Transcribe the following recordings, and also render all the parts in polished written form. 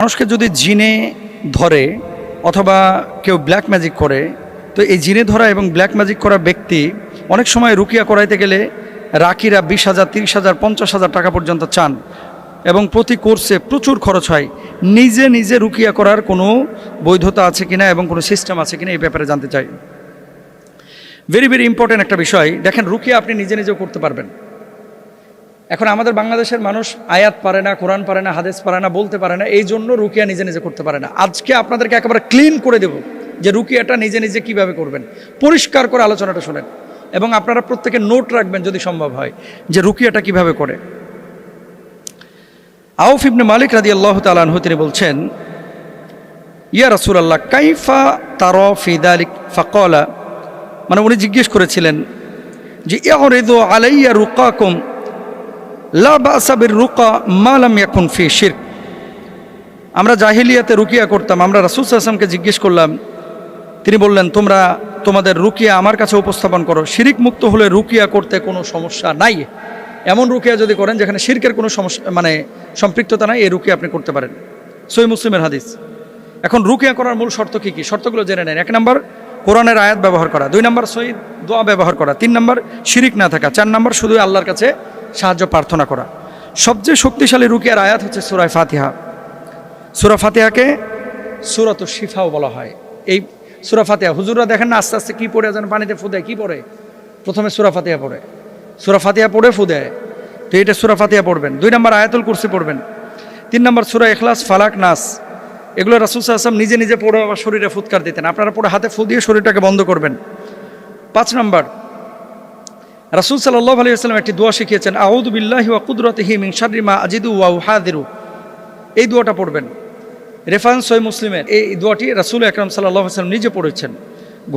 মানুষকে যদি জিনে ধরে অথবা কেউ ব্ল্যাক ম্যাজিক করে, তো এই জিনে ধরা এবং ব্ল্যাক ম্যাজিক করা ব্যক্তি অনেক সময় রুকিয়া করাইতে গেলে রাকিরা 20,000, 30,000, 50,000 টাকা পর্যন্ত চান এবং প্রতি কোর্সে প্রচুর খরচ হয়। নিজে নিজে রুকিয়া করার কোনো বৈধতা আছে কিনা এবং কোনো সিস্টেম আছে কিনা এই ব্যাপারে জানতে চাই। ভেরি ভেরি ইম্পর্টেন্ট একটা বিষয়। দেখেন, রুকিয়া আপনি নিজে নিজেও করতে পারবেন। এখন আমাদের বাংলাদেশের মানুষ আয়াত পারে না, কোরআন পারে না, হাদিস পারে না, বলতে পারে না, এই জন্য রুকিয়া নিজে নিজে করতে পারে না। আজকে আপনাদেরকে একেবারে ক্লিন করে দেব যে রুকিয়াটা নিজে নিজে কিভাবে করবেন। পরিষ্কার করে আলোচনাটা শোনেন এবং আপনারা প্রত্যেকে নোট রাখবেন যদি সম্ভব হয় যে রুকিয়াটা কিভাবে করে। আউফ ইবনে মালিক রাদিয়াল্লাহু তাআলা আনহু তিনি বলছেন, ইয়া রাসূলুল্লাহ কাইফা তারা ফি যালিক ফাকালা, মানে উনি জিজ্ঞেস করেছিলেন যে ইয়ারিদু আলাইয়া রুকাকুম লা বাসা বির রুকা মা লাম ইয়াকুন ফি শিরক। আমরা জাহিলিয়াতে রুকিয়া করতাম, আমরা রাসূল সাল্লাল্লাহু আলাইহি ওয়াসাল্লামকে জিজ্ঞেস করলাম, তিনি বললেন তোমরা তোমাদের রুকিয়া আমার কাছে উপস্থাপন করো, শিরিক মুক্ত হলে রুকিয়া করতে কোনো সমস্যা নাই। এমন রুকিয়া যদি করেন যেখানে শিরকের কোনো সমস্যা মানে সম্পৃক্ততা নাই, এই রুকিয়া আপনি করতে পারেন। সহিহ মুসলিমের হাদিস। এখন রুকিয়া করার মূল শর্ত কী কী, শর্তগুলো জেনে নেন। 1 নম্বর কোরআনের আয়াত ব্যবহার করা, 2 নম্বর সহিহ দোয়া ব্যবহার করা, 3 নম্বর শিরিক না থাকা, 4 নম্বর শুধু আল্লাহর কাছে সাহায্য প্রার্থনা করা। সবচেয়ে শক্তিশালী রুকিয়ার আয়াত হচ্ছে সূরা ফাতিহা। সূরা ফাতিহাকে সূরাতুশ শিফাও বলা হয়। এই সূরা ফাতিহা হুজুররা দেখেন না আস্তে আস্তে কী পড়ে যেন পানিতে ফু দেয়, কী পড়ে? প্রথমে সূরা ফাতিহা পড়ে, সূরা ফাতিহা পড়ে ফু দেয়। তো এটা সূরা ফাতিহা পড়বেন। 2 নম্বর আয়াতুল কুরসি পড়বেন। 3 নম্বর সূরা ইখলাস, ফালাক, নাস, এগুলো রাসূল সাল্লাল্লাহু আলাইহি ওয়াসাল্লাম নিজে নিজে পড়ে আবার শরীরে ফুৎকার দিতেন। আপনারা পড়ে হাতে ফু দিয়ে শরীরটাকে বন্ধ করবেন। 5 নম্বর রাসূল সাল্লাল্লাহু আলাইহি ওয়াসাল্লাম একটি দোয়া শিখিয়েছেন, আউযু বিল্লাহি ওয়া কুদরাতিহি মিন শাররি মা আজিদু ওয়া উহাদিরু। এই দোয়াটা পড়বেন। রেফারেন্স সহিহ মুসলিমের। এই দোয়াটি রাসূল আকরাম সাল্লাল্লাহু আলাইহি ওয়াসাল্লাম নিজে পড়েছেন।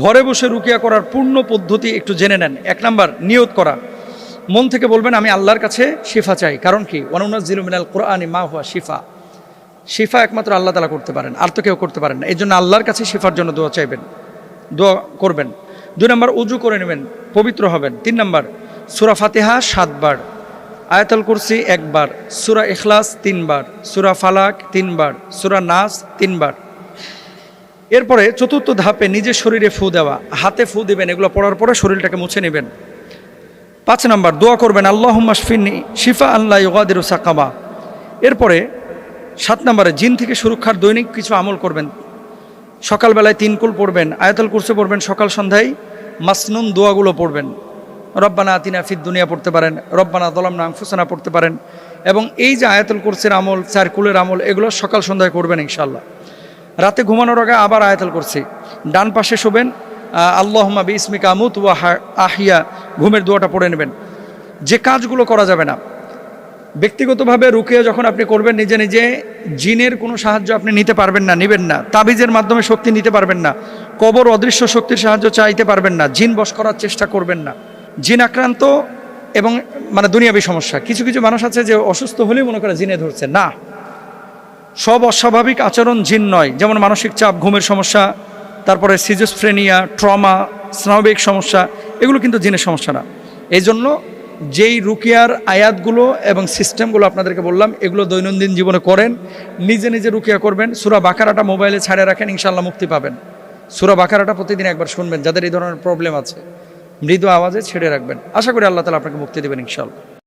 ঘরে বসে রুকিয়া করার পূর্ণ পদ্ধতি একটু জেনে নেন। 1 নম্বর নিয়ত করা, মন থেকে বলবেন আমি আল্লাহর কাছে শিফা চাই। কারণ কি? ওয়ানুনাজ্জিলু মিনাল কুরআনি মা হুয়া শিফা। শিফা একমাত্র আল্লাহ তাআলা করতে পারেন, আর তো কেউ করতে পারেন না। এই জন্য আল্লাহর কাছে শিফার জন্য দোয়া চাইবেন, দোয়া করবেন। 2 নম্বর উজু করে নেবেন, পবিত্র হবেন। 3 নম্বর সূরা ফাতিহা 7 বার, আয়াতুল কুরসি 1 বার, সূরা ইখলাস 3 বার, সূরা ফালাক 3 বার, সূরা নাস 3 বার। এরপরে 4র্থ ধাপে নিজের শরীরে ফু দেওয়া, হাতে ফু দিবেন। এগুলো পড়ার পরে শরীরটাকে মুছে নেবেন। 5 নম্বর দোয়া করবেন আল্লাহুম্মা শফিনি শিফা লা ইউগাদিরু সাকামা। এরপরে 7 নম্বরে জিন থেকে সুরক্ষার দৈনিক কিছু আমল করবেন। সকালবেলায় 3 কুল পড়বেন, আয়াতুল কুরসি পড়বেন, সকাল সন্ধ্যায় মাসনুন দোয়াগুলো পড়বেন। রব্বানা আতিনা ফিদ দুনিয়া পড়তে পারেন, রব্বানা যালামনা আনফুসানা পড়তে পারেন। এবং এই যে আয়াতুল কুরসির আমল, 4 কুলের আমল, এগুলো সকাল সন্ধ্যায় করবেন ইনশাআল্লাহ। রাতে ঘুমানোর আগে আবার আয়াতুল কুরসি। ডান পাশে শোবেন, আল্লাহুম্মা বিইসমিকা আমুতু ওয়া আহইয়া, ঘুমের দোয়াটা পড়ে নেবেন। যে কাজগুলো করা যাবে না, ব্যক্তিগতভাবে রুকিয়া যখন আপনি করবেন নিজে নিজে, জিনের কোনো সাহায্য আপনি নিতে পারবেন না, নেবেন না। তাবিজের মাধ্যমে শক্তি নিতে পারবেন না। কবর অদৃশ্য শক্তির সাহায্য চাইতে পারবেন না। জিন বশ করার চেষ্টা করবেন না। জিন আক্রান্ত এবং মানে দুনিয়াবী সমস্যা, কিছু কিছু মানুষ আছে যে অসুস্থ হলেই মনে করে জিনে ধরছে। না, সব অস্বাভাবিক আচরণ জিন নয়। যেমন মানসিক চাপ, ঘুমের সমস্যা, তারপরে সিজোফ্রেনিয়া, ট্রমা, স্নায়বিক সমস্যা, এগুলো কিন্তু জিনের সমস্যা না। এই জন্য যেই রুকিয়ার আয়াতগুলো এবং সিস্টেমগুলো আপনাদেরকে বললাম, এগুলো দৈনন্দিন জীবনে করেন, নিজে নিজে রুকিয়া করবেন। সূরা বাকারাটা মোবাইলে ছাড়ে রাখেন, ইনশাআল্লাহ মুক্তি পাবেন। সূরা বাকারাটা প্রতিদিন একবার শুনবেন। যাদের এই ধরনের প্রবলেম আছে, মৃদু আওয়াজে ছেড়ে রাখবেন। আশা করি আল্লাহ তাআলা আপনাকে মুক্তি দেবেন ইনশাআল্লাহ।